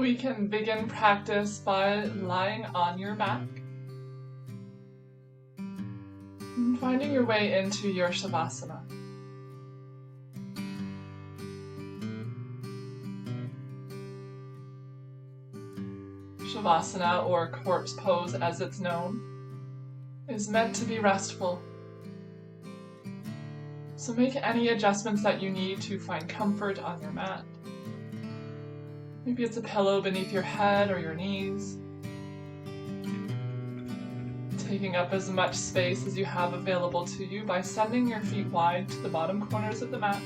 We can begin practice by lying on your back and finding your way into your Shavasana. Shavasana, or corpse pose as it's known, is meant to be restful. So make any adjustments that you need to find comfort on your mat. Maybe it's a pillow beneath your head or your knees, taking up as much space as you have available to you by sending your feet wide to the bottom corners of the mat.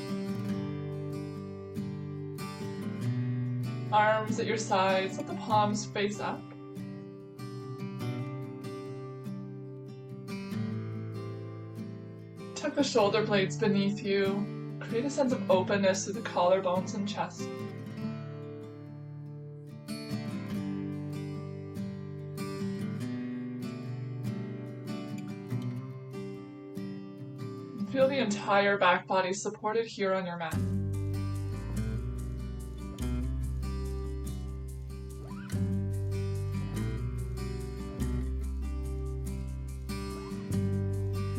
Arms at your sides, let the palms face up. Tuck the shoulder blades beneath you. Create a sense of openness through the collarbones and chest. Feel the entire back body supported here on your mat.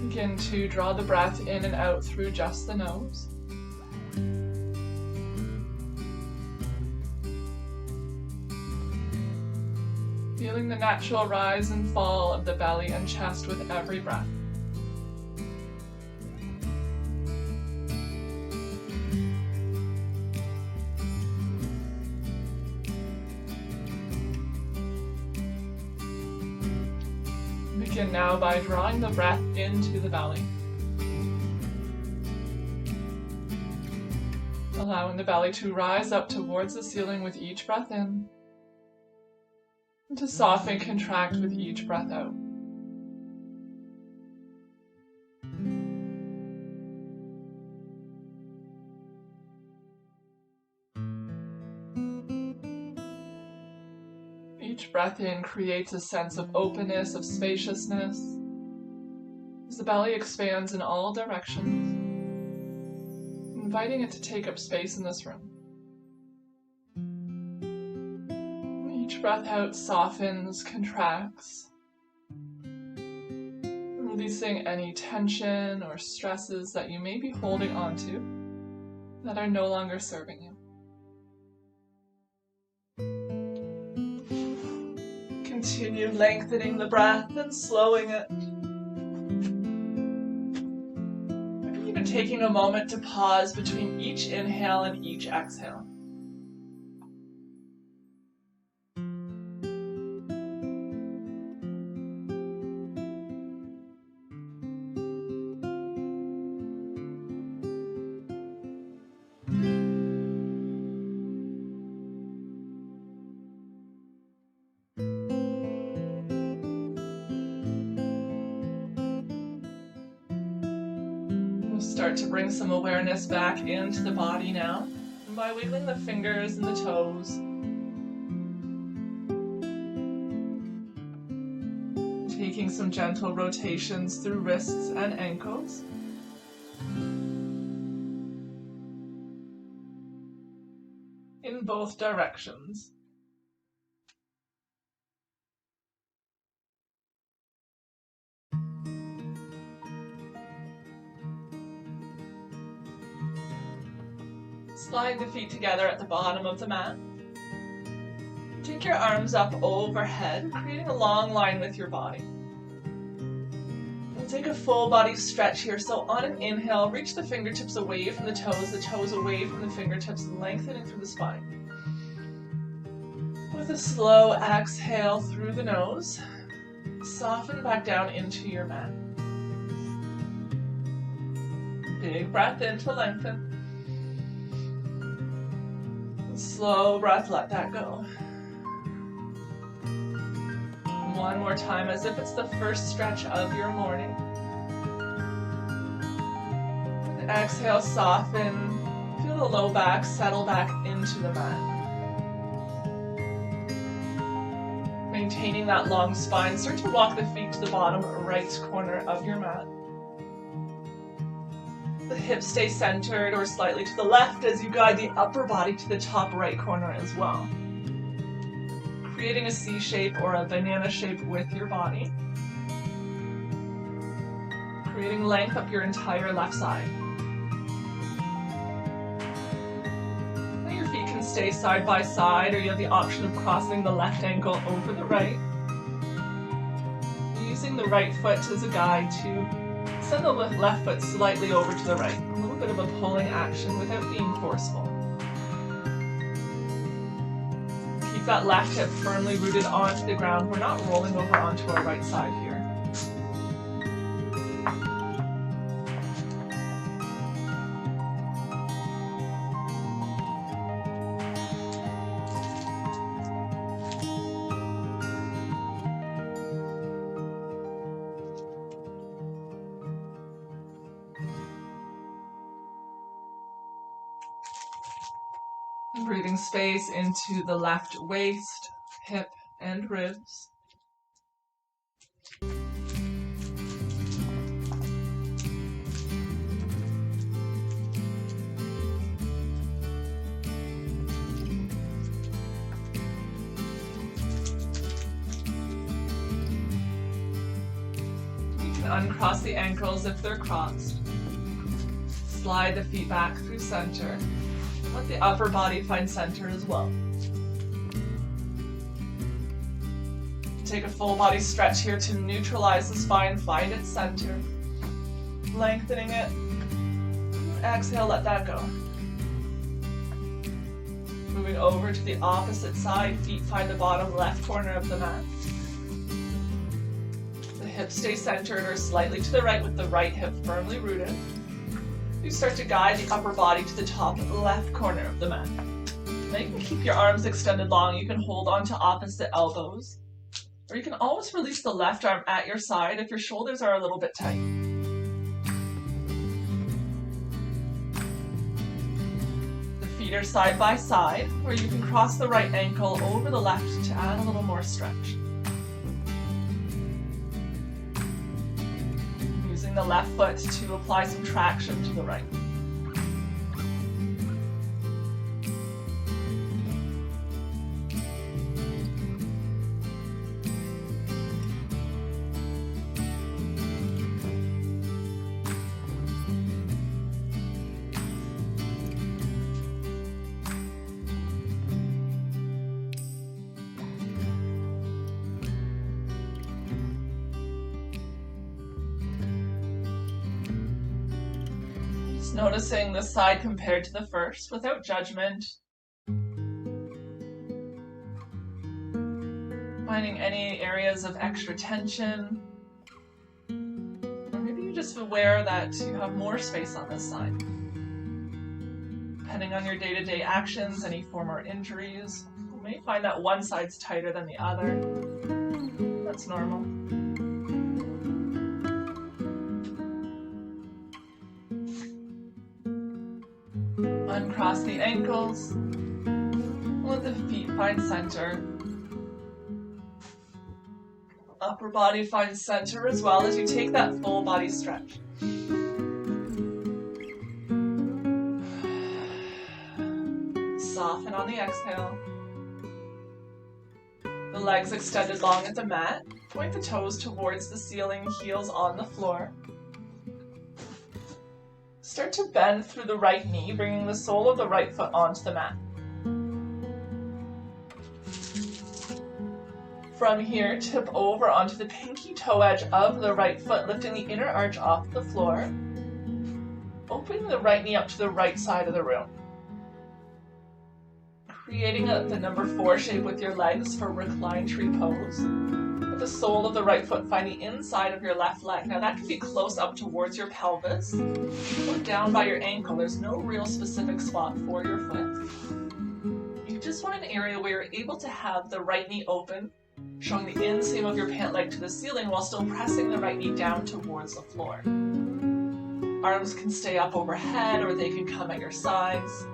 Begin to draw the breath in and out through just the nose. Feeling the natural rise and fall of the belly and chest with every breath. Begin now by drawing the breath into the belly. Allowing the belly to rise up towards the ceiling with each breath in, and to soften and contract with each breath out. Each breath in creates a sense of openness, of spaciousness, as the belly expands in all directions, inviting it to take up space in this room. Each breath out softens, contracts, releasing any tension or stresses that you may be holding onto that are no longer serving you. Continue lengthening the breath and slowing it. Maybe even taking a moment to pause between each inhale and each exhale. Start to bring some awareness back into the body now, and by wiggling the fingers and the toes, taking some gentle rotations through wrists and ankles, in both directions. Slide the feet together at the bottom of the mat. Take your arms up overhead, creating a long line with your body. We'll take a full body stretch here, so on an inhale, reach the fingertips away from the toes away from the fingertips, lengthening through the spine. With a slow exhale through the nose, soften back down into your mat. Big breath in to lengthen. Slow breath, let that go. One more time, as if it's the first stretch of your morning. And exhale, soften. Feel the low back settle back into the mat. Maintaining that long spine, start to walk the feet to the bottom right corner of your mat. The hips stay centered or slightly to the left as you guide the upper body to the top right corner as well. creating a C shape or a banana shape with your body. Creating length up your entire left side. Now your feet can stay side by side, or you have the option of crossing the left ankle over the right. Using the right foot as a guide to send the left foot slightly over to the right. A little bit of a pulling action without being forceful. Keep that left hip firmly rooted onto the ground. We're not rolling over onto our right side here. Breathing space into the left waist, hip, and ribs. You can uncross the ankles if they're crossed. Slide the feet back through center. Let the upper body find center as well. Take a full body stretch here to neutralize the spine, find its center. Lengthening it. Exhale, let that go. Moving over to the opposite side, feet find the bottom left corner of the mat. The hips stay centered or slightly to the right with the right hip firmly rooted. You start to guide the upper body to the top left corner of the mat. Now you can keep your arms extended long. You can hold on to opposite elbows. Or you can always release the left arm at your side if your shoulders are a little bit tight. The feet are side by side, or you can cross the right ankle over the left to add a little more stretch. The left foot to apply some traction to the right. Noticing the side compared to the first without judgment. Finding any areas of extra tension. Or maybe you're just aware that you have more space on this side. Depending on your day-to-day actions, any former injuries, you may find that one side's tighter than the other. That's normal. Uncross the ankles. Let the feet find center. Upper body finds center as well as you take that full body stretch. Soften on the exhale. The legs extended long at the mat. Point the toes towards the ceiling, heels on the floor. Start to bend through the right knee, bringing the sole of the right foot onto the mat. From here, tip over onto the pinky toe edge of the right foot, lifting the inner arch off the floor. Opening the right knee up to the right side of the room. Creating the number 4 shape with your legs for reclined tree pose. With the sole of the right foot find the inside of your left leg. Now that can be close up towards your pelvis or down by your ankle. There's no real specific spot for your foot. You just want an area where you're able to have the right knee open, showing the inseam of your pant leg to the ceiling while still pressing the right knee down towards the floor. Arms can stay up overhead or they can come at your sides.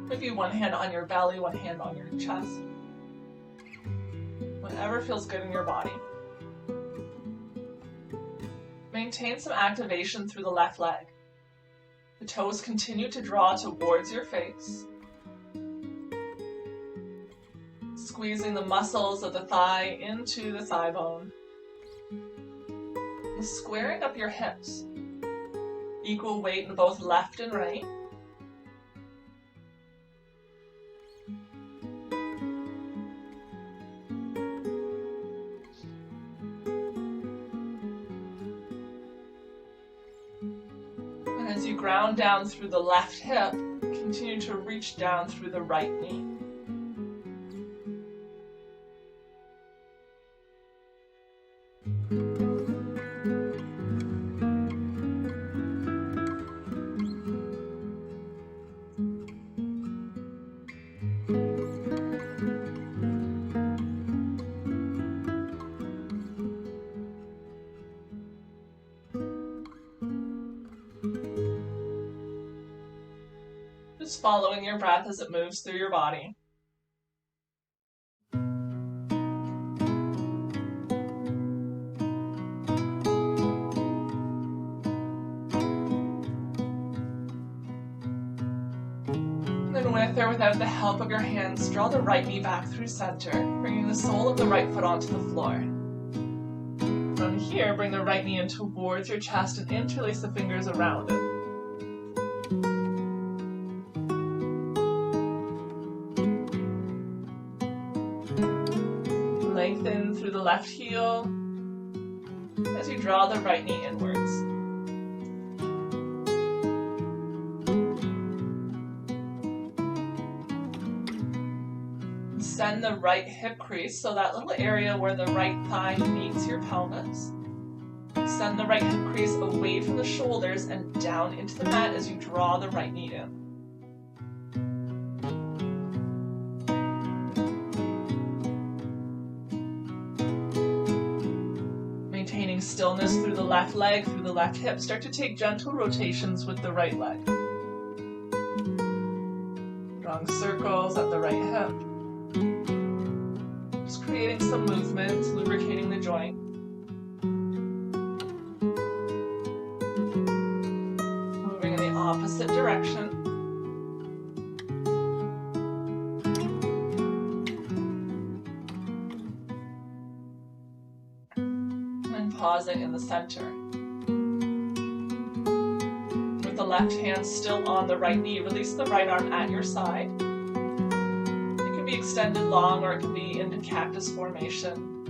Maybe one hand on your belly, one hand on your chest. Whatever feels good in your body. Maintain some activation through the left leg. The toes continue to draw towards your face. squeezing the muscles of the thigh into the thigh bone. And squaring up your hips. Equal weight in both left and right. And as you ground down through the left hip, continue to reach down through the right knee. Just following your breath as it moves through your body. Then with or without the help of your hands, draw the right knee back through center, bringing the sole of the right foot onto the floor. From here, bring the right knee in towards your chest and interlace the fingers around it. Lengthen through the left heel as you draw the right knee inwards. Send the right hip crease, so that little area where the right thigh meets your pelvis. Send the right hip crease away from the shoulders and down into the mat as you draw the right knee in. Maintaining stillness through the left leg, through the left hip, start to take gentle rotations with the right leg. Drawing circles at the right hip. Just creating some movement, lubricating the joint. Moving in the opposite direction. And pausing in the center. With the left hand still on the right knee, release the right arm at your side. Be extended long, or it can be into cactus formation.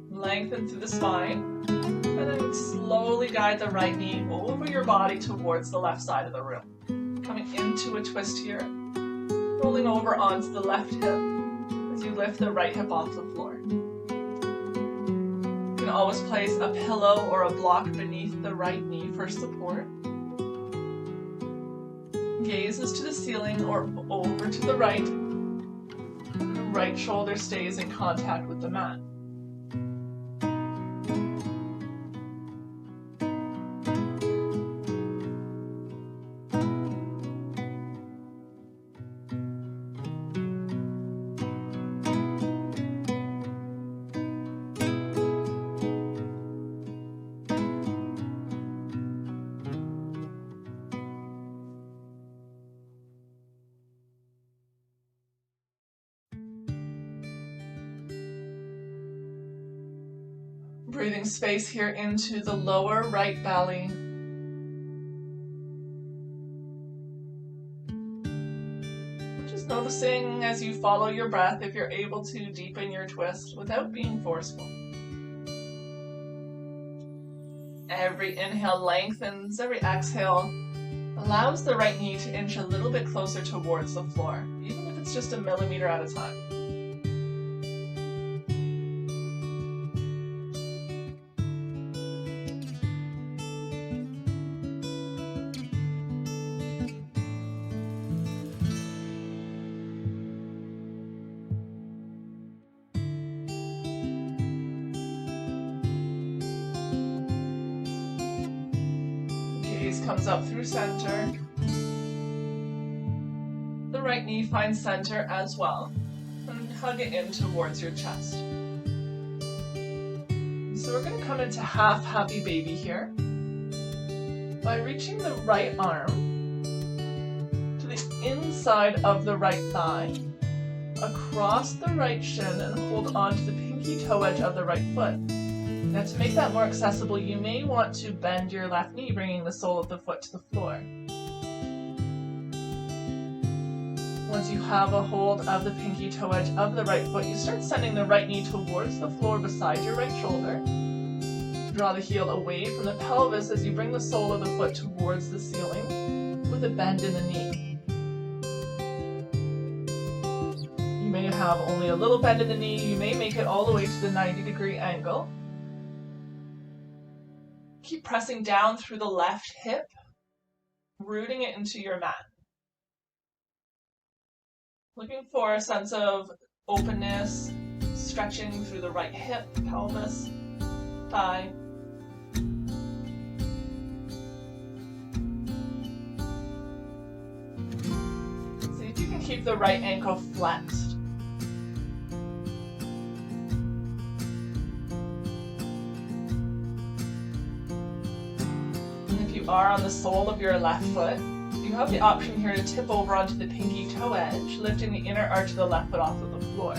Lengthen through the spine, and then slowly guide the right knee over your body towards the left side of the room. Coming into a twist here, rolling over onto the left hip as you lift the right hip off the floor. You can always place a pillow or a block beneath the right knee for support. Gazes to the ceiling or over to the right. The right shoulder stays in contact with the mat. Breathing space here into the lower right belly. Just noticing as you follow your breath if you're able to deepen your twist without being forceful. Every inhale lengthens, every exhale allows the right knee to inch a little bit closer towards the floor, even if it's just a millimeter at a time. Comes up through center. The right knee finds center as well. And hug it in towards your chest. So we're going to come into half happy baby here by reaching the right arm to the inside of the right thigh, across the right shin and hold on to the pinky toe edge of the right foot. Now to make that more accessible, you may want to bend your left knee, bringing the sole of the foot to the floor. Once you have a hold of the pinky toe edge of the right foot, you start sending the right knee towards the floor beside your right shoulder. Draw the heel away from the pelvis as you bring the sole of the foot towards the ceiling with a bend in the knee. You may have only a little bend in the knee. You may make it all the way to the 90-degree angle. Keep pressing down through the left hip, rooting it into your mat. Looking for a sense of openness, stretching through the right hip, pelvis, thigh. See if you can keep the right ankle flexed. And if you are on the sole of your left foot, you have the option here to tip over onto the pinky toe edge, lifting the inner arch of the left foot off of the floor.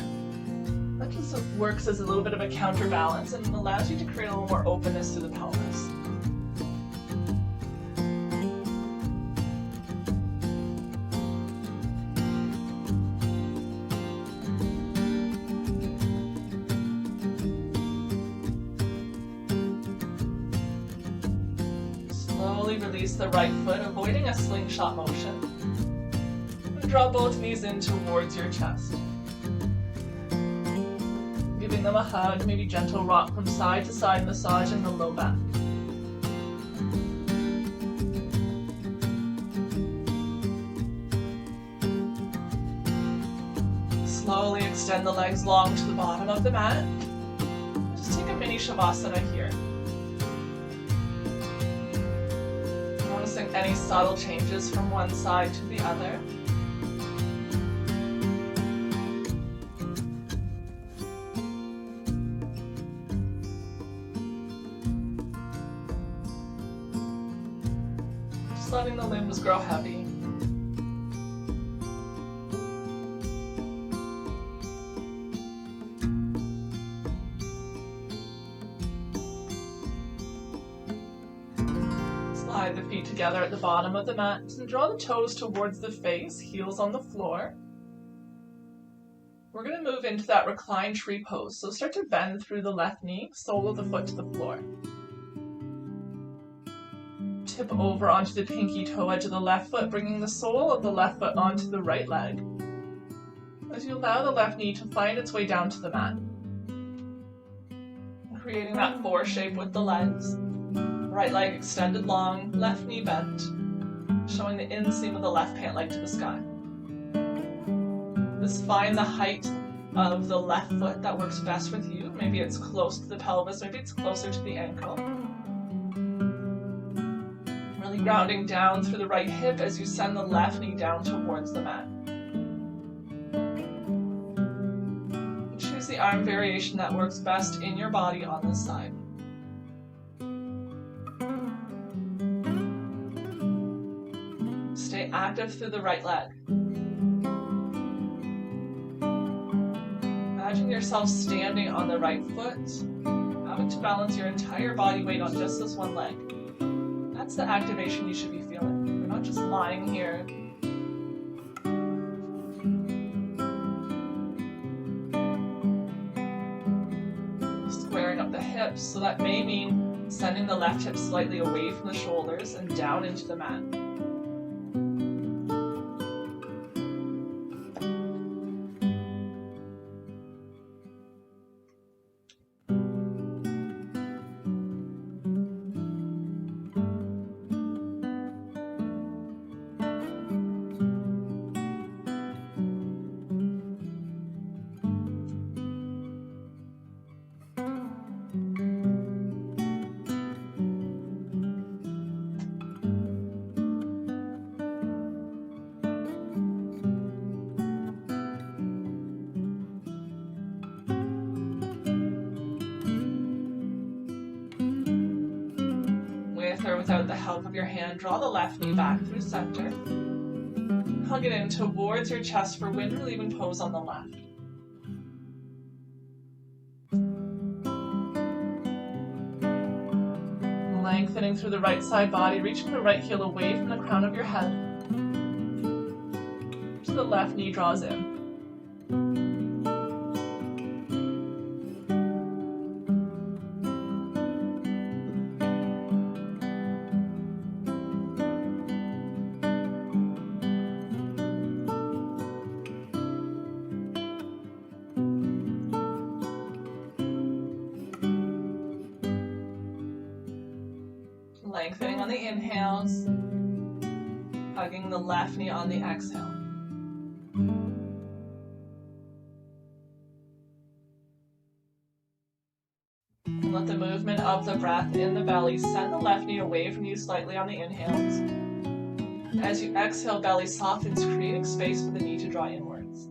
That just works as a little bit of a counterbalance and allows you to create a little more openness through the pelvis. Slowly release the right foot, avoiding a slingshot motion. And draw both knees in towards your chest. Giving them a hug, maybe gentle rock from side to side, massaging the low back. Slowly extend the legs long to the bottom of the mat. Just take a mini shavasana here. Noticing any subtle changes from one side to the other. Just letting the limbs grow heavy. Slide the feet together at the bottom of the mat and draw the toes towards the face, heels on the floor. We're going to move into that reclined tree pose, so start to bend through the left knee, sole of the foot to the floor. Tip over onto the pinky toe edge of the left foot, bringing the sole of the left foot onto the right leg, as you allow the left knee to find its way down to the mat. Creating that 4 shape with the legs. Right leg extended long, left knee bent, showing the inseam of the left pant leg to the sky. Just find the height of the left foot that works best with you. Maybe it's close to the pelvis, maybe it's closer to the ankle. Really grounding down through the right hip as you send the left knee down towards the mat. Choose the arm variation that works best in your body on this side. Stay active through the right leg. Imagine yourself standing on the right foot, having to balance your entire body weight on just this one leg. That's the activation you should be feeling. You're not just lying here. Squaring up the hips, so that may mean sending the left hip slightly away from the shoulders and down into the mat. With or without the help of your hand, draw the left knee back through center. hug it in towards your chest for wind relieving pose on the left. Lengthening through the right side body, reaching the right heel away from the crown of your head. So the left knee draws in. Lengthening on the inhales, hugging the left knee on the exhale. And let the movement of the breath in the belly send the left knee away from you slightly on the inhales. As you exhale, belly softens, creating space for the knee to draw inwards.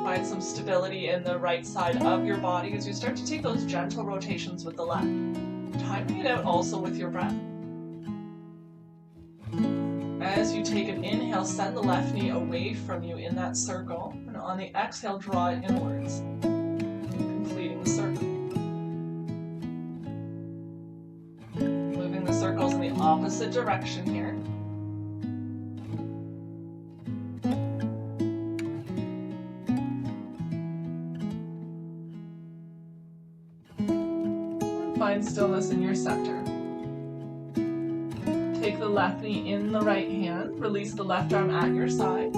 Find some stability in the right side of your body as you start to take those gentle rotations with the left. Timing it out also with your breath. As you take an inhale, send the left knee away from you in that circle, and on the exhale, draw it inwards, completing the circle. Moving the circles in the opposite direction here. Find stillness in your center. Take the left knee in the right hand, release the left arm at your side.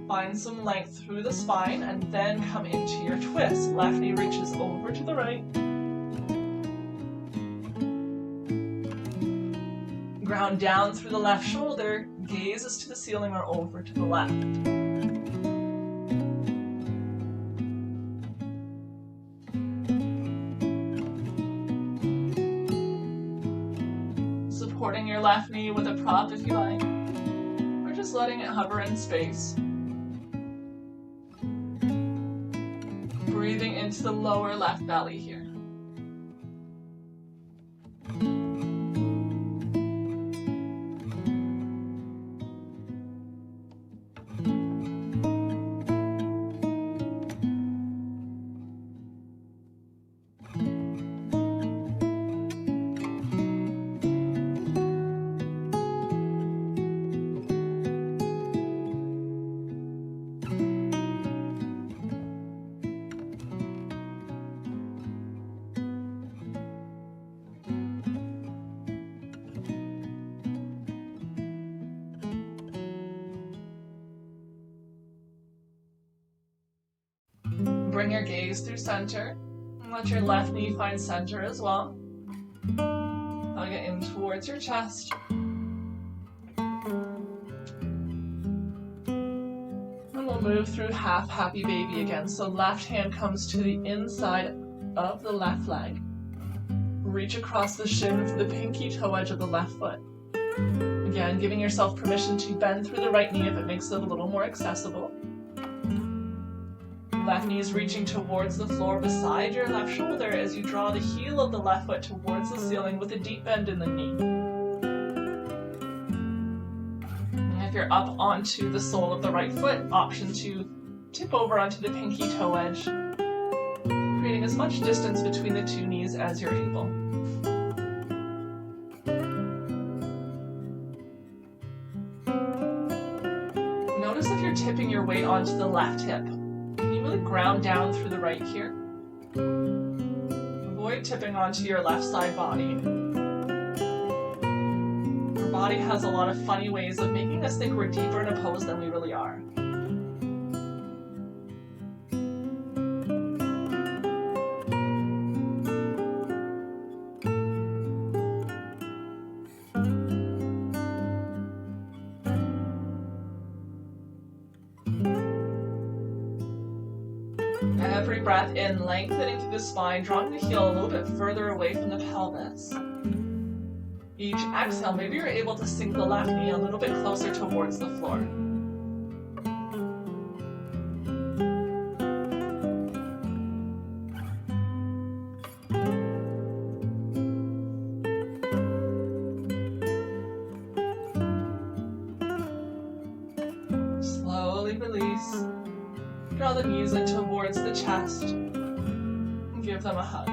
Find some length through the spine and then come into your twist. Left knee reaches over to the right. Ground down through the left shoulder, gazes to the ceiling or over to the left. Supporting your left knee with a prop if you like, or just letting it hover in space. Breathing into the lower left belly here. Bring your gaze through center, and let your left knee find center as well. Hug it in towards your chest. And we'll move through half happy baby again. So left hand comes to the inside of the left leg. Reach across the shin for the pinky toe edge of the left foot. Again, giving yourself permission to bend through the right knee if it makes it a little more accessible. Left knee is reaching towards the floor beside your left shoulder as you draw the heel of the left foot towards the ceiling with a deep bend in the knee. And if you're up onto the sole of the right foot, option to tip over onto the pinky toe edge, creating as much distance between the two knees as you're able. Notice if you're tipping your weight onto the left hip. Really ground down through the right here. Avoid tipping onto your left side body. Our body has a lot of funny ways of making us think we're deeper in a pose than we really are. Every breath in, lengthening through the spine, drawing the heel a little bit further away from the pelvis. Each exhale, maybe you're able to sink the left knee a little bit closer towards the floor. Slowly release. Draw the knees in towards the chest. And give them a hug.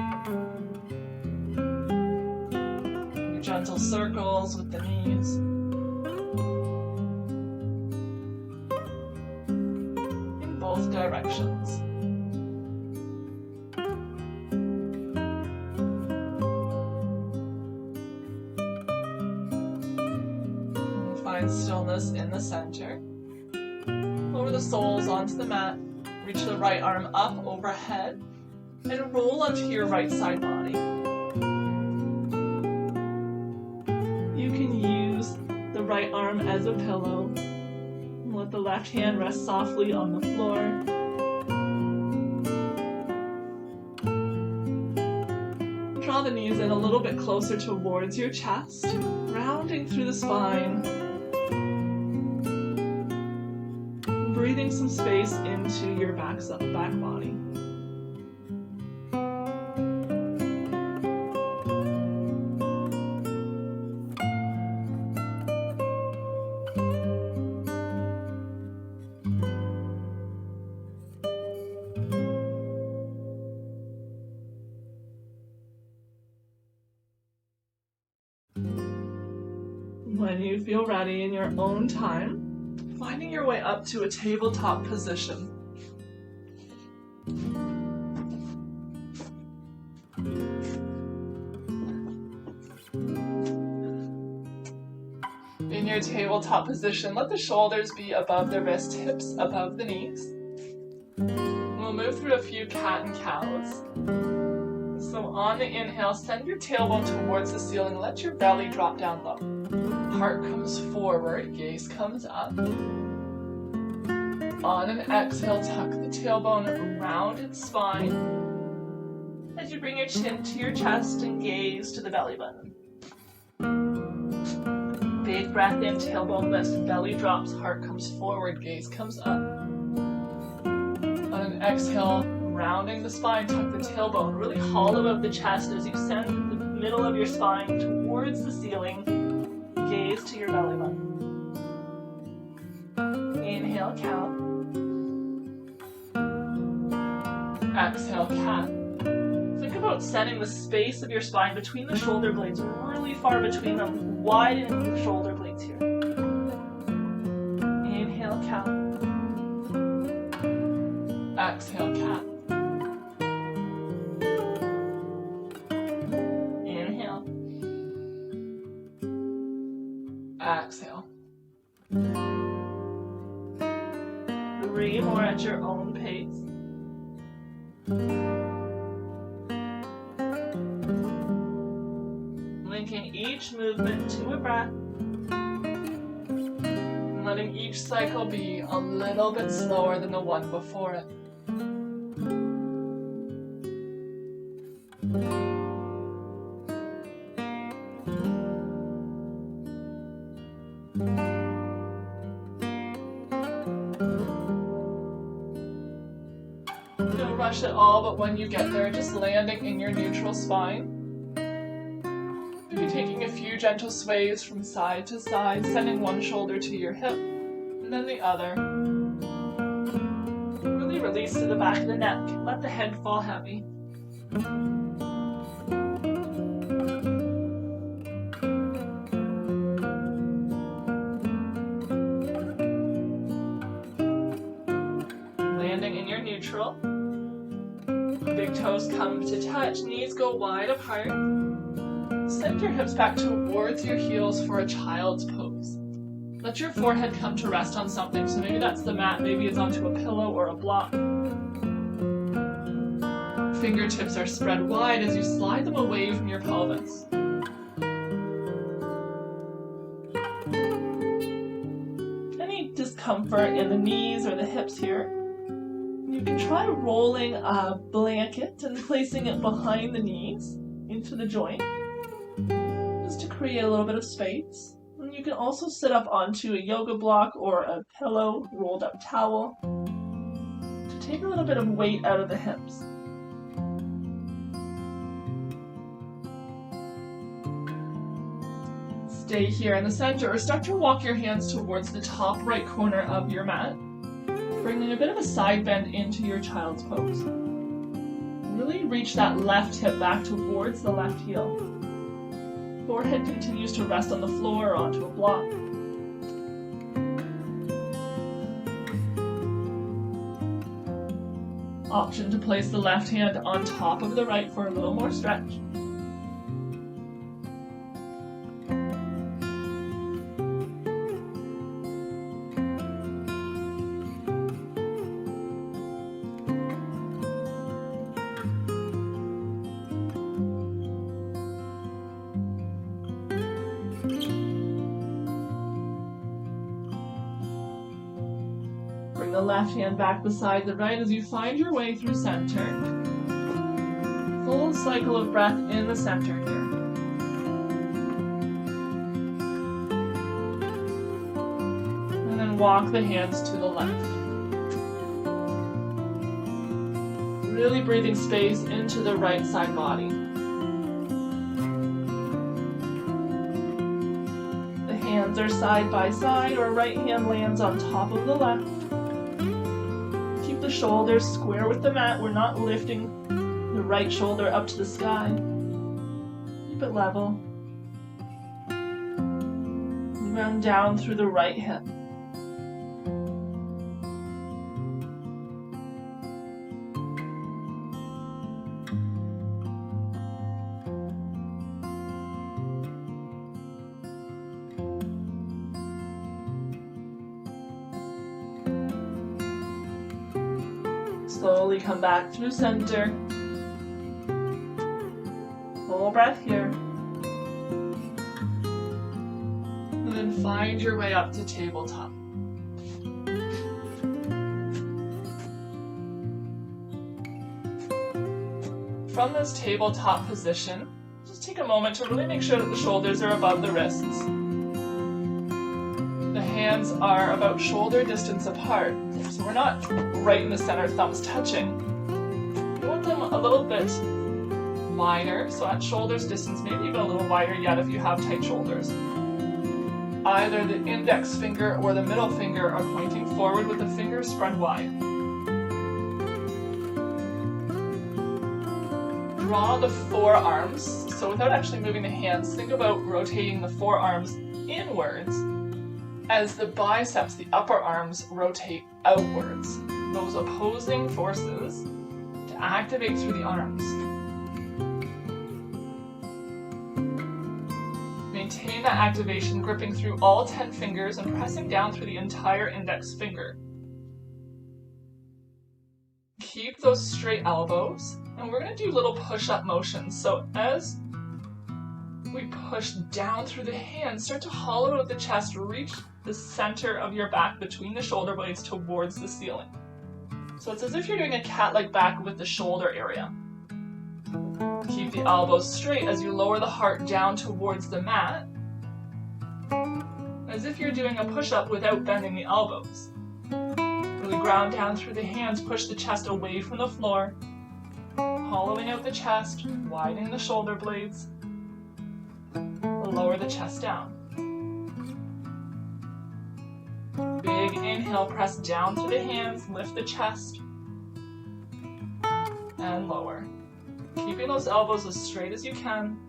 Do gentle circles with the knees. In both directions. Find stillness in the center. Lower the soles onto the mat. Reach the right arm up overhead and roll onto your right side body. You can use the right arm as a pillow. Let the left hand rest softly on the floor. Draw the knees in a little bit closer towards your chest, rounding through the spine. Breathing some space into your back body. When you feel ready in your own time, finding your way up to a tabletop position. In your tabletop position, let the shoulders be above the wrist, hips above the knees. We'll move through a few cat and cows. So on the inhale, send your tailbone towards the ceiling, let your belly drop down low. Heart comes forward, gaze comes up. On an exhale, tuck the tailbone around its spine as you bring your chin to your chest and gaze to the belly button. Big breath in, tailbone lifts, belly drops, heart comes forward, gaze comes up. On an exhale, rounding the spine, tuck the tailbone really hollow of the chest as you send the middle of your spine towards the ceiling. Gaze to your belly button. Inhale, cow. Exhale, cat. Think about setting the space of your spine between the shoulder blades really far between them, widening the shoulder blades here. Inhale, cow. Exhale, cat. Inhale. Exhale. 3 more at your own pace. Linking each movement to a breath. And letting each cycle be a little bit slower than the one before it. Don't rush at all, but when you get there, just landing in your neutral spine. Maybe taking a few gentle sways from side to side, sending one shoulder to your hip, and then the other. Really release to the back of the neck. Let the head fall heavy. Landing in your neutral. Big toes come to touch, knees go wide apart. Send your hips back towards your heels for a child's pose. Let your forehead come to rest on something, so maybe that's the mat, maybe it's onto a pillow or a block. Fingertips are spread wide as you slide them away from your pelvis. Any discomfort in the knees or the hips here? You can try rolling a blanket and placing it behind the knees into the joint, just to create a little bit of space. And you can also sit up onto a yoga block or a pillow, rolled up towel, to take a little bit of weight out of the hips. Stay here in the center, or start to walk your hands towards the top right corner of your mat. Bringing a bit of a side bend into your child's pose. Really reach that left hip back towards the left heel. Forehead continues to rest on the floor or onto a block. Option to place the left hand on top of the right for a little more stretch. Bring the left hand back beside the right as you find your way through center. Full cycle of breath in the center here. And then walk the hands to the left. Really breathing space into the right side body. The hands are side by side, or right hand lands on top of the left. The shoulders square with the mat. We're not lifting the right shoulder up to the sky. Keep it level. Round down through the right hip. Slowly come back through center. Full breath here. And then find your way up to tabletop. From this tabletop position, just take a moment to really make sure that the shoulders are above the wrists. The hands are about shoulder distance apart, so we're not right in the center, thumbs touching. We want them a little bit wider, so at shoulders distance, maybe even a little wider yet if you have tight shoulders. Either the index finger or the middle finger are pointing forward with the fingers spread wide. Draw the forearms, so without actually moving the hands, think about rotating the forearms inwards as the biceps, the upper arms, rotate outwards. Those opposing forces to activate through the arms. Maintain that activation, gripping through all 10 fingers and pressing down through the entire index finger. Keep those straight elbows, and we're going to do little push-up motions. So as we push down through the hands, start to hollow out the chest, reach the center of your back between the shoulder blades towards the ceiling. So it's as if you're doing a cat-like back with the shoulder area. Keep the elbows straight as you lower the heart down towards the mat, as if you're doing a push-up without bending the elbows. Really ground down through the hands, push the chest away from the floor, hollowing out the chest, widening the shoulder blades, lower the chest down. Big inhale, press down through the hands, lift the chest, and lower. Keeping those elbows as straight as you can,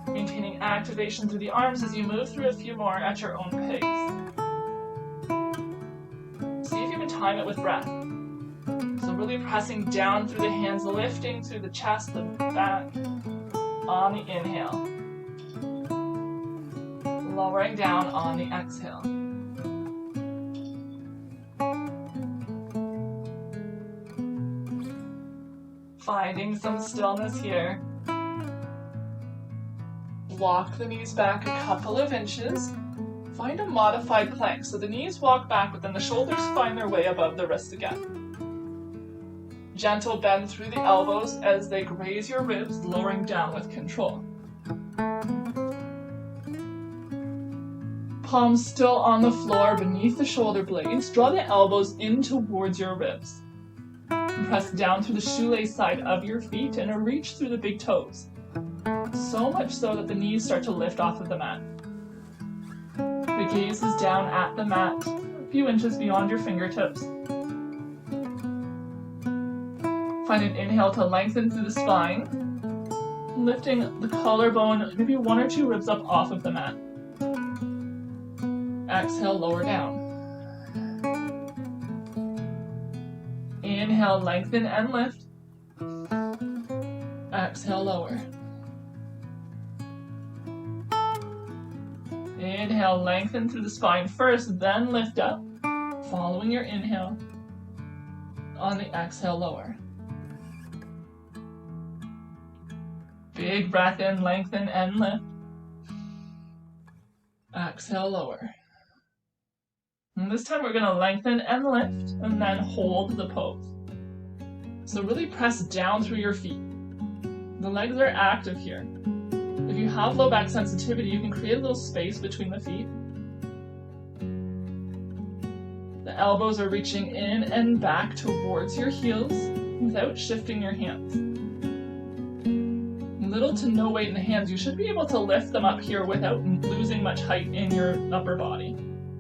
maintaining activation through the arms as you move through a few more at your own pace. See if you can time it with breath. So really pressing down through the hands, lifting through the chest, the back, on the inhale. Lowering down on the exhale. Finding some stillness here. Walk the knees back a couple of inches. Find a modified plank, so the knees walk back, but then the shoulders find their way above the wrist again. Gentle bend through the elbows as they graze your ribs, lowering down with control. Palms still on the floor beneath the shoulder blades. Draw the elbows in towards your ribs. And press down through the shoelace side of your feet and reach through the big toes. So much so that the knees start to lift off of the mat. The gaze is down at the mat. few inches beyond your fingertips. Find an inhale to lengthen through the spine, lifting the collarbone maybe 1 or 2 ribs up off of the mat. Exhale, lower down. Inhale, lengthen and lift. Exhale, lower. Inhale, lengthen through the spine first, then lift up, following your inhale. On the exhale, lower. Big breath in, lengthen and lift. Exhale, lower. And this time we're going to lengthen and lift, and then hold the pose. So really press down through your feet. The legs are active here. If you have low back sensitivity, you can create a little space between the feet. The elbows are reaching in and back towards your heels without shifting your hands. Little to no weight in the hands. You should be able to lift them up here without losing much height in your upper body.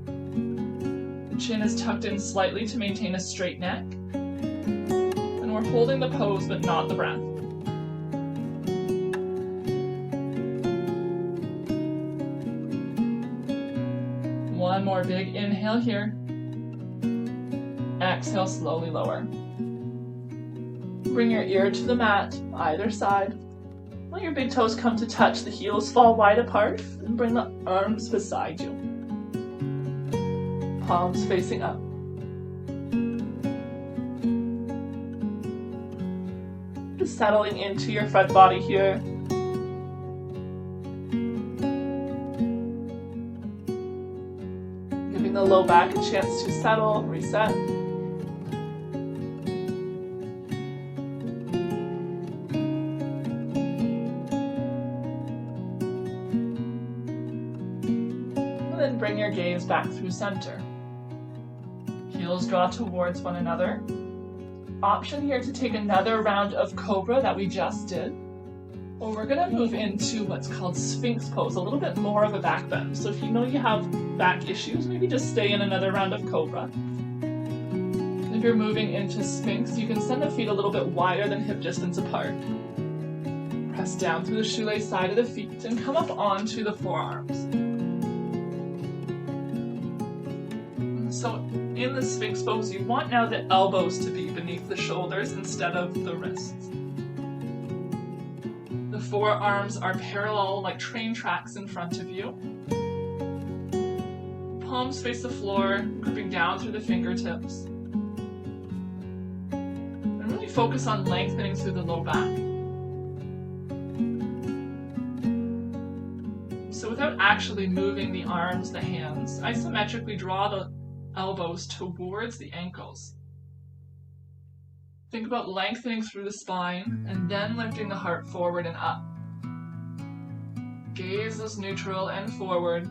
The chin is tucked in slightly to maintain a straight neck. And we're holding the pose but not the breath. One more big inhale here. Exhale, slowly lower. Bring your ear to the mat, either side. Let your big toes come to touch, the heels fall wide apart, and bring the arms beside you. Palms facing up. Just settling into your front body here. Giving the low back a chance to settle, reset. Bring your gaze back through center. Heels draw towards one another. Option here to take another round of Cobra that we just did. Or we're going to move into what's called Sphinx pose, a little bit more of a back bend. So if you know you have back issues, maybe just stay in another round of Cobra. If you're moving into Sphinx, you can send the feet a little bit wider than hip distance apart. Press down through the shoelace side of the feet and come up onto the forearms. So in the Sphinx pose, you want now the elbows to be beneath the shoulders instead of the wrists. The forearms are parallel like train tracks in front of you. Palms face the floor, gripping down through the fingertips. And really focus on lengthening through the low back. So without actually moving the arms, the hands, isometrically draw the elbows towards the ankles. Think about lengthening through the spine and then lifting the heart forward and up. Gaze is neutral and forward.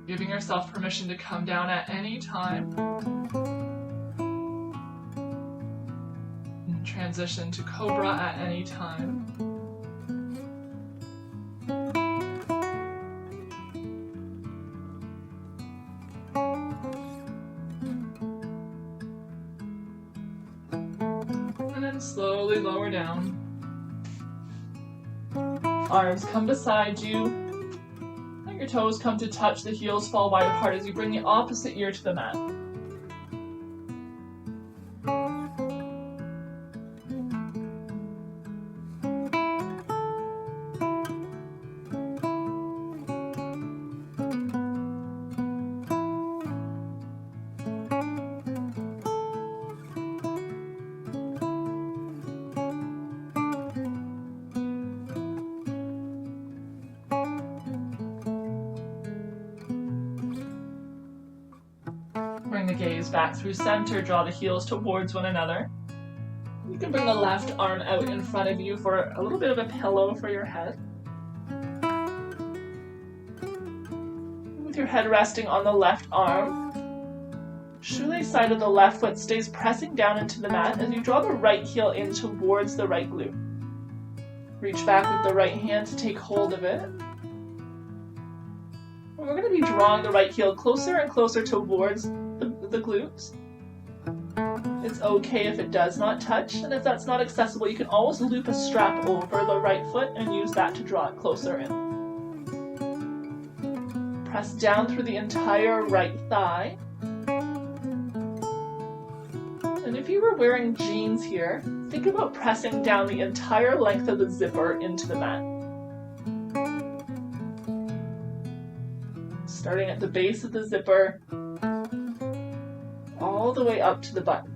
Giving yourself permission to come down at any time. Transition to Cobra at any time. And then slowly lower down. Arms come beside you. Let your toes come to touch, the heels fall wide apart as you bring the opposite ear to the mat. Bring the gaze back through center, draw the heels towards one another. You can bring the left arm out in front of you for a little bit of a pillow for your head. With your head resting on the left arm, shoelace side of the left foot stays pressing down into the mat as you draw the right heel in towards the right glute. Reach back with the right hand to take hold of it. And we're going to be drawing the right heel closer and closer towards the glutes. It's okay if it does not touch, and if that's not accessible, you can always loop a strap over the right foot and use that to draw it closer in. Press down through the entire right thigh. And if you were wearing jeans here, think about pressing down the entire length of the zipper into the mat. Starting at the base of the zipper, all the way up to the button.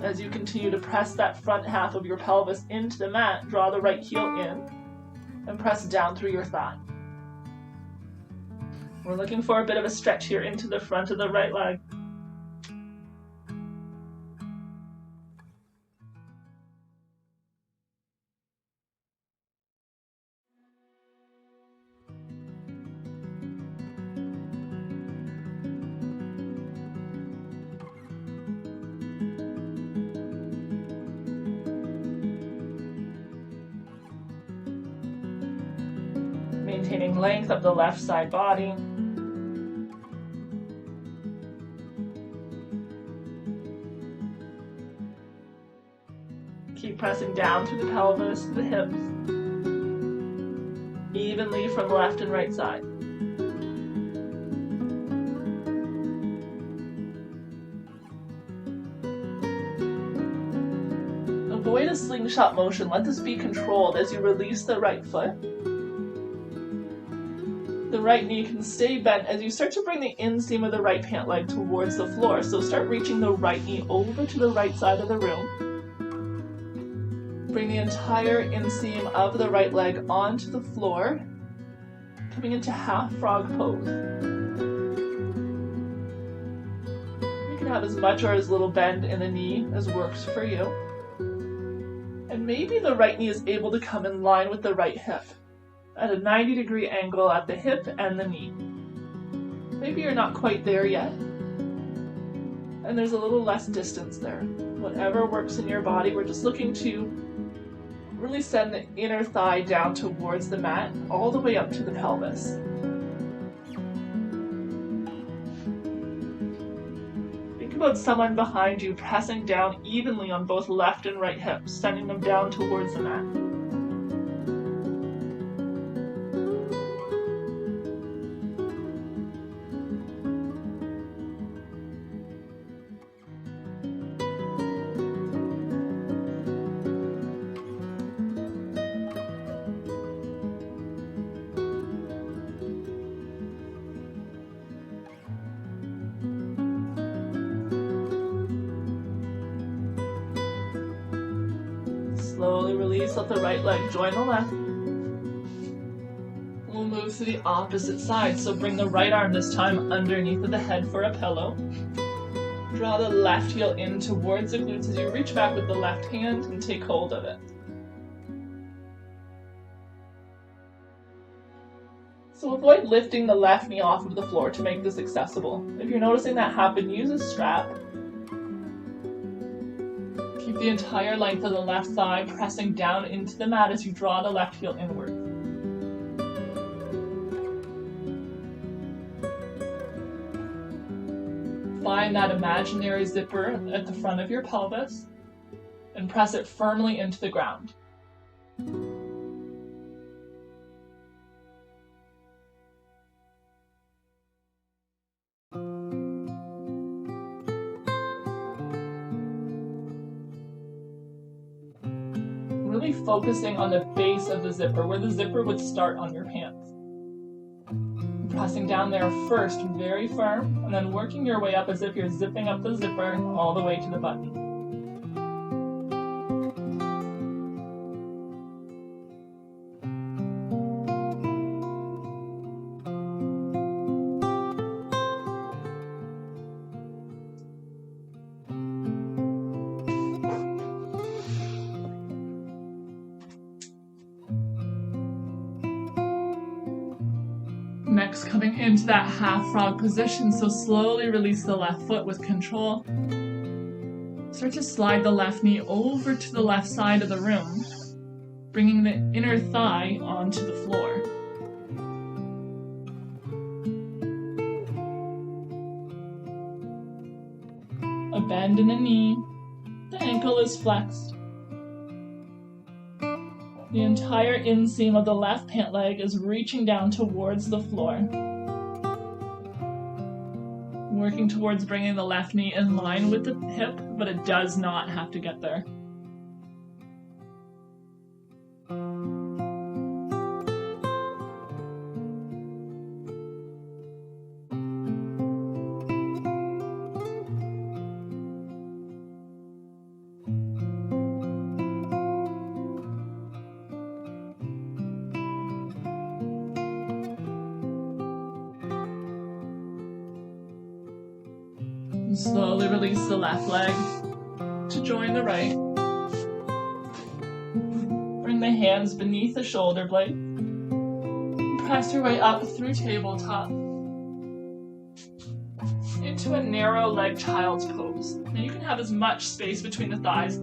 As you continue to press that front half of your pelvis into the mat, draw the right heel in and press down through your thigh. We're looking for a bit of a stretch here into the front of the right leg. Maintaining length of the left side body. Keep pressing down through the pelvis, the hips, evenly from left and right side. Avoid a slingshot motion. Let this be controlled as you release the right foot. The right knee can stay bent as you start to bring the inseam of the right pant leg towards the floor. So start reaching the right knee over to the right side of the room. Bring the entire inseam of the right leg onto the floor, coming into half frog pose. You can have as much or as little bend in the knee as works for you. And maybe the right knee is able to come in line with the right hip, at a 90-degree angle at the hip and the knee. Maybe you're not quite there yet, and there's a little less distance there. Whatever works in your body, we're just looking to really send the inner thigh down towards the mat, all the way up to the pelvis. Think about someone behind you pressing down evenly on both left and right hips, sending them down towards the mat. Slowly release, let the right leg join the left. We'll move to the opposite side, so bring the right arm this time underneath of the head for a pillow. Draw the left heel in towards the glutes as you reach back with the left hand and take hold of it. So avoid lifting the left knee off of the floor to make this accessible. If you're noticing that happen, use a strap. Keep the entire length of the left thigh pressing down into the mat as you draw the left heel inward. Find that imaginary zipper at the front of your pelvis and press it firmly into the ground. Really focusing on the base of the zipper, where the zipper would start on your pants. Pressing down there first, very firm, and then working your way up as if you're zipping up the zipper all the way to the button. Next, coming into that half frog position, so slowly release the left foot with control. Start remember to slide the left knee over to the left side of the room, bringing the inner thigh onto the floor. A bend in the knee, the ankle is flexed. The entire inseam of the left pant leg is reaching down towards the floor. Working towards bringing the left knee in line with the hip, but it does not have to get there. And slowly release the left leg to join the right. Bring the hands beneath the shoulder blade. Press your way up through tabletop into a narrow leg child's pose. Now you can have as much space between the thighs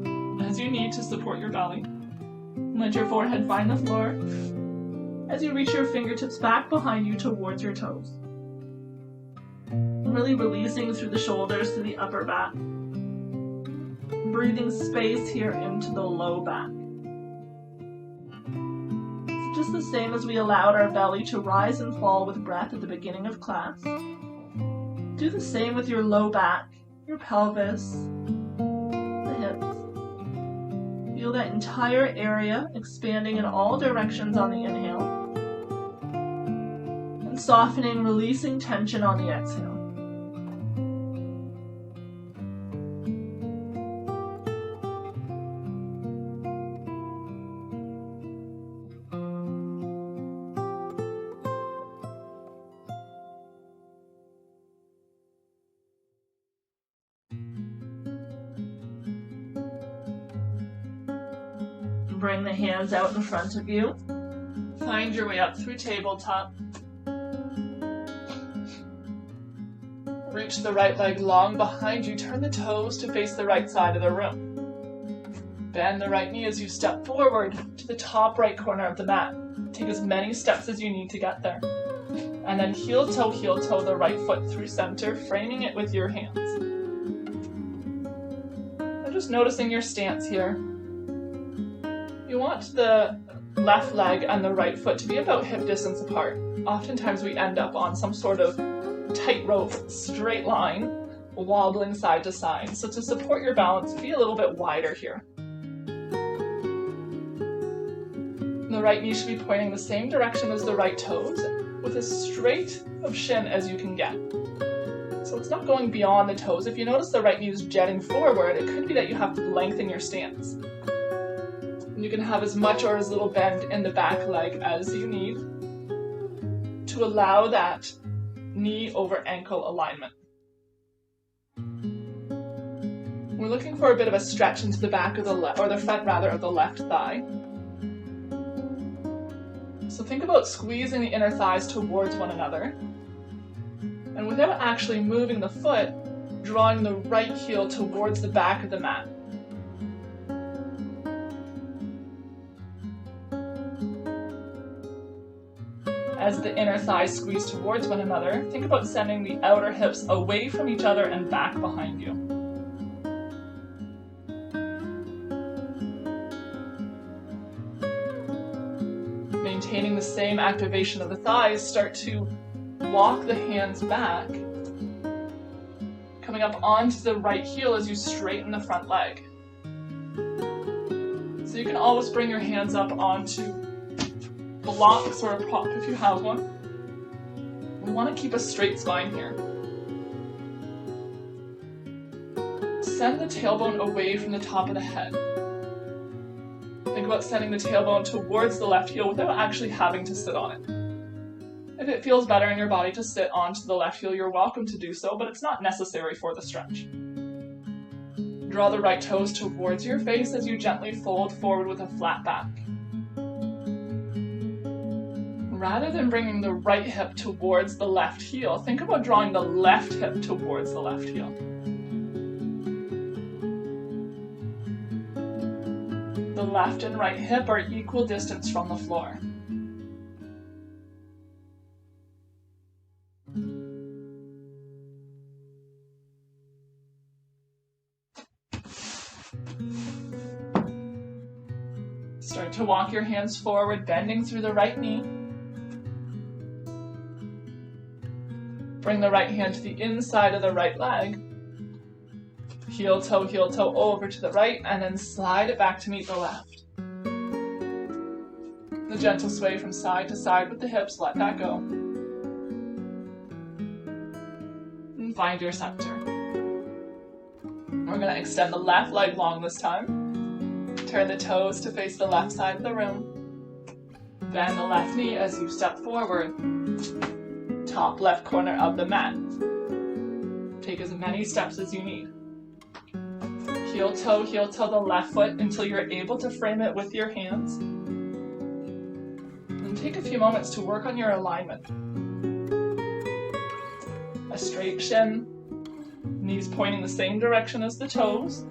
as you need to support your belly. Let your forehead find the floor as you reach your fingertips back behind you towards your toes. Really releasing through the shoulders to the upper back. Breathing space here into the low back. So just the same as we allowed our belly to rise and fall with breath at the beginning of class, do the same with your low back, your pelvis, the hips. Feel that entire area expanding in all directions on the inhale, and softening, releasing tension on the exhale. Bring the hands out in front of you. Find your way up through tabletop. Reach the right leg long behind you. Turn the toes to face the right side of the room. Bend the right knee as you step forward to the top right corner of the mat. Take as many steps as you need to get there. And then heel toe the right foot through center, framing it with your hands. I'm just noticing your stance here. You want the left leg and the right foot to be about hip distance apart. Oftentimes we end up on some sort of tightrope, straight line, wobbling side to side. So to support your balance, be a little bit wider here. The right knee should be pointing the same direction as the right toes, with as straight of shin as you can get. So it's not going beyond the toes. If you notice the right knee is jetting forward, it could be that you have to lengthen your stance. You can have as much or as little bend in the back leg as you need to allow that knee over ankle alignment. We're looking for a bit of a stretch into the back of the left, or the front rather, of the left thigh. So think about squeezing the inner thighs towards one another, and without actually moving the foot, drawing the right heel towards the back of the mat. As the inner thighs squeeze towards one another, think about sending the outer hips away from each other and back behind you. Maintaining the same activation of the thighs, start to walk the hands back, coming up onto the right heel as you straighten the front leg. So you can always bring your hands up onto blocks or a prop if you have one. We want to keep a straight spine here. Send the tailbone away from the top of the head. Think about sending the tailbone towards the left heel without actually having to sit on it. If it feels better in your body to sit onto the left heel, you're welcome to do so, but it's not necessary for the stretch. Draw the right toes towards your face as you gently fold forward with a flat back. Rather than bringing the right hip towards the left heel, think about drawing the left hip towards the left heel. The left and right hip are equal distance from the floor. Start to walk your hands forward, bending through the right knee. Bring the right hand to the inside of the right leg. Heel toe over to the right, and then slide it back to meet the left. The gentle sway from side to side with the hips, let that go. And find your center. We're going to extend the left leg long this time. Turn the toes to face the left side of the room. Bend the left knee as you step forward. Top left corner of the mat. Take as many steps as you need. Heel toe the left foot until you're able to frame it with your hands. And take a few moments to work on your alignment. A straight shin, knees pointing the same direction as the toes.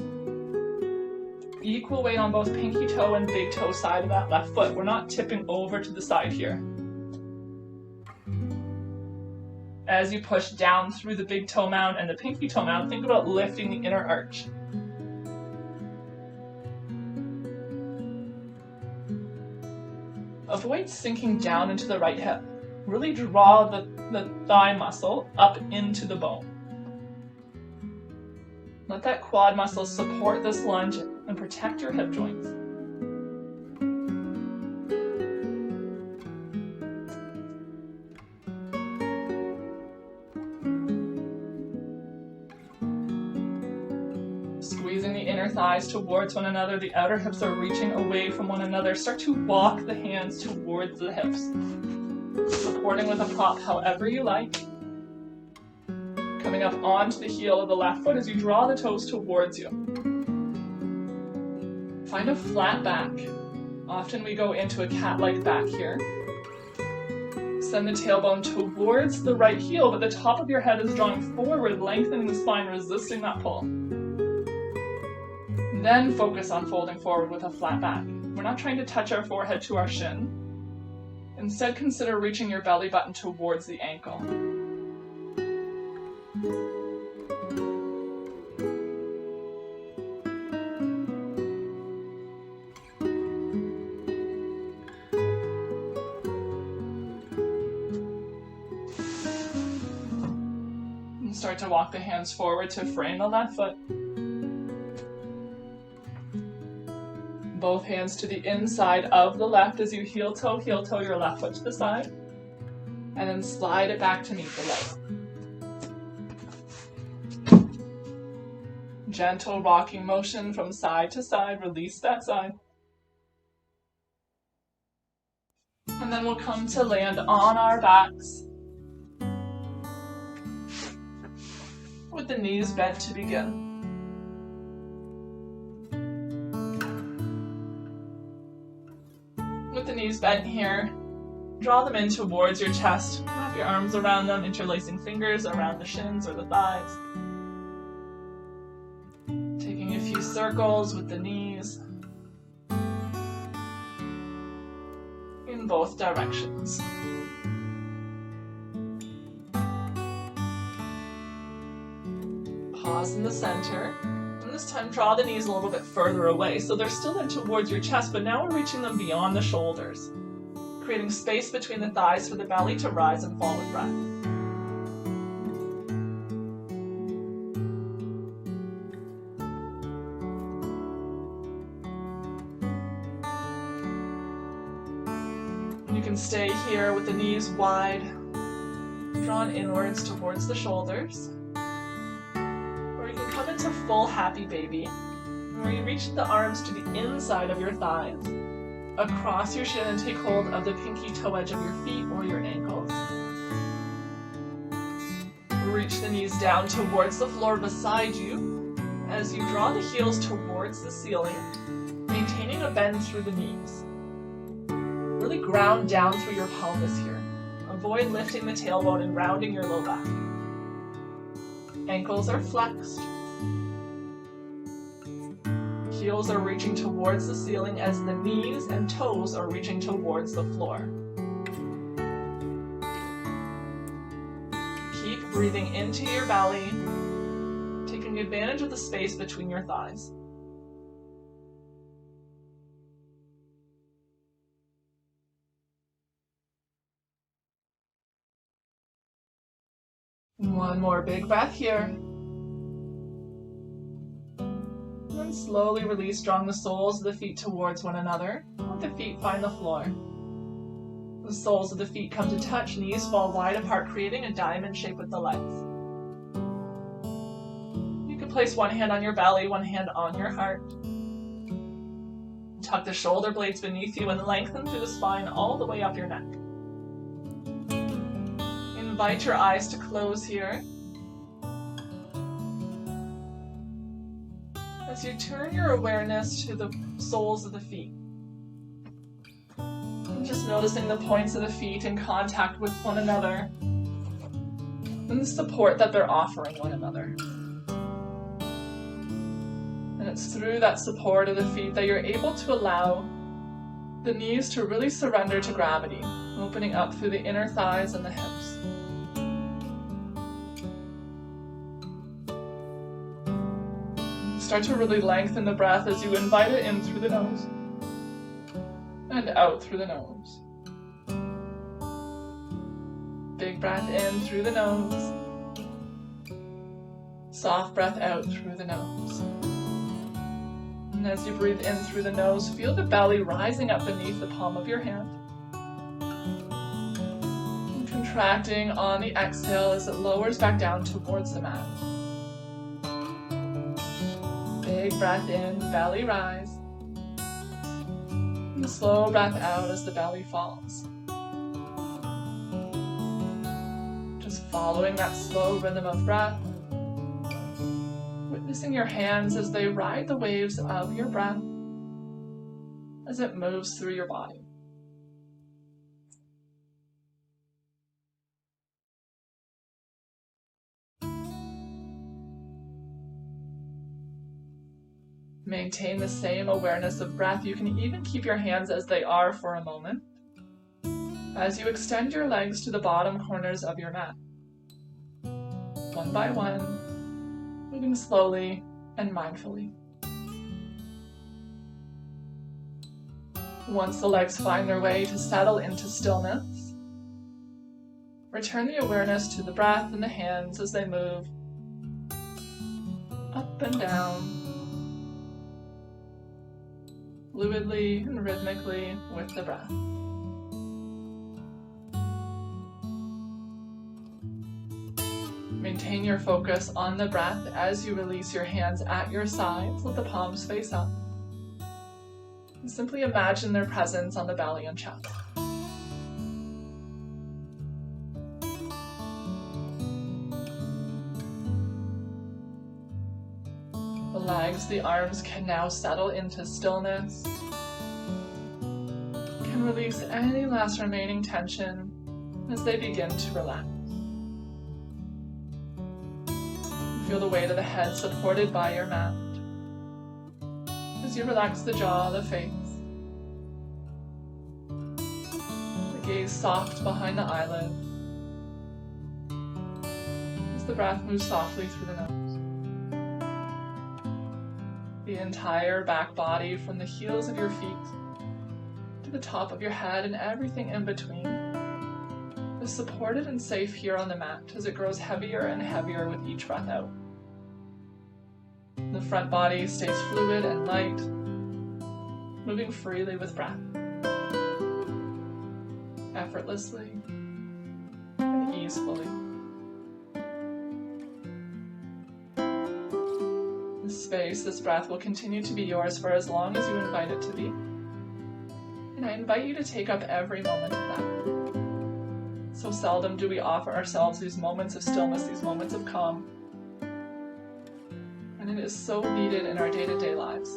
Equal weight on both pinky toe and big toe side of that left foot. We're not tipping over to the side here. As you push down through the big toe mound and the pinky toe mound, think about lifting the inner arch. Avoid sinking down into the right hip. Really draw the thigh muscle up into the bone. Let that quad muscle support this lunge and protect your hip joints. Squeezing the inner thighs towards one another, the outer hips are reaching away from one another. Start to walk the hands towards the hips, supporting with a prop however you like. Coming up onto the heel of the left foot as you draw the toes towards you. Find a flat back. Often we go into a cat-like back here. Send the tailbone towards the right heel, but the top of your head is drawing forward, lengthening the spine, resisting that pull. Then focus on folding forward with a flat back. We're not trying to touch our forehead to our shin. Instead, consider reaching your belly button towards the ankle. And start to walk the hands forward to frame the left foot. Both hands to the inside of the left as you heel toe your left foot to the side. And then slide it back to meet the leg. Gentle rocking motion from side to side, release that side. And then we'll come to land on our backs with the knees bent to begin. With the knees bent here, draw them in towards your chest. Wrap your arms around them, interlacing fingers around the shins or the thighs. Taking a few circles with the knees in both directions. Pause in the center. And this time draw the knees a little bit further away. So they're still in towards your chest, but now we're reaching them beyond the shoulders, creating space between the thighs for the belly to rise and fall with breath. You can stay here with the knees wide, drawn inwards towards the shoulders. Or you can come into full happy baby, where you reach the arms to the inside of your thighs, across your shin, and take hold of the pinky toe edge of your feet or your ankles. Reach the knees down towards the floor beside you as you draw the heels towards the ceiling, maintaining a bend through the knees. Really ground down through your pelvis here. Avoid lifting the tailbone and rounding your low back. Ankles are flexed. heels are reaching towards the ceiling as the knees and toes are reaching towards the floor. Keep breathing into your belly, taking advantage of the space between your thighs. One more big breath here. Then slowly release, drawing the soles of the feet towards one another. Let the feet find the floor. The soles of the feet come to touch, knees fall wide apart, creating a diamond shape with the legs. You can place one hand on your belly, one hand on your heart. Tuck the shoulder blades beneath you and lengthen through the spine all the way up your neck. Invite your eyes to close here. As you turn your awareness to the soles of the feet. And just noticing the points of the feet in contact with one another. And the support that they're offering one another. And it's through that support of the feet that you're able to allow the knees to really surrender to gravity, opening up through the inner thighs and the hips. Start to really lengthen the breath as you invite it in through the nose and out through the nose. Big breath in through the nose. Soft breath out through the nose. And as you breathe in through the nose, feel the belly rising up beneath the palm of your hand. And contracting on the exhale as it lowers back down towards the mat. Big breath in, belly rise. And a slow breath out as the belly falls. Just following that slow rhythm of breath. Witnessing your hands as they ride the waves of your breath as it moves through your body. Maintain the same awareness of breath. You can even keep your hands as they are for a moment as you extend your legs to the bottom corners of your mat. One by one, moving slowly and mindfully. Once the legs find their way to settle into stillness, return the awareness to the breath and the hands as they move up and down, fluidly and rhythmically with the breath. Maintain your focus on the breath as you release your hands at your sides. Let the palms face up. And simply imagine their presence on the belly and chest. The legs, the arms can now settle into stillness. Can release any last remaining tension as they begin to relax. Feel the weight of the head supported by your mat. As you relax the jaw, the face. The gaze soft behind the eyelid. As the breath moves softly through the nose. The entire back body from the heels of your feet to the top of your head and everything in between is supported and safe here on the mat as it grows heavier and heavier with each breath out. The front body stays fluid and light, moving freely with breath, effortlessly and easefully. This space, this breath will continue to be yours for as long as you invite it to be. And I invite you to take up every moment of that. So seldom do we offer ourselves these moments of stillness, these moments of calm. And it is so needed in our day-to-day lives.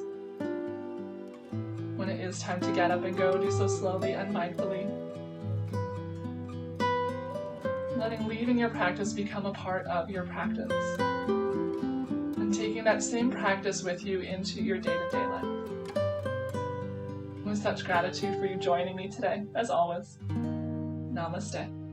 When it is time to get up and go, do so slowly and mindfully. Letting leaving your practice become a part of your practice. And taking that same practice with you into your day-to-day life. With such gratitude for you joining me today, as always. Namaste.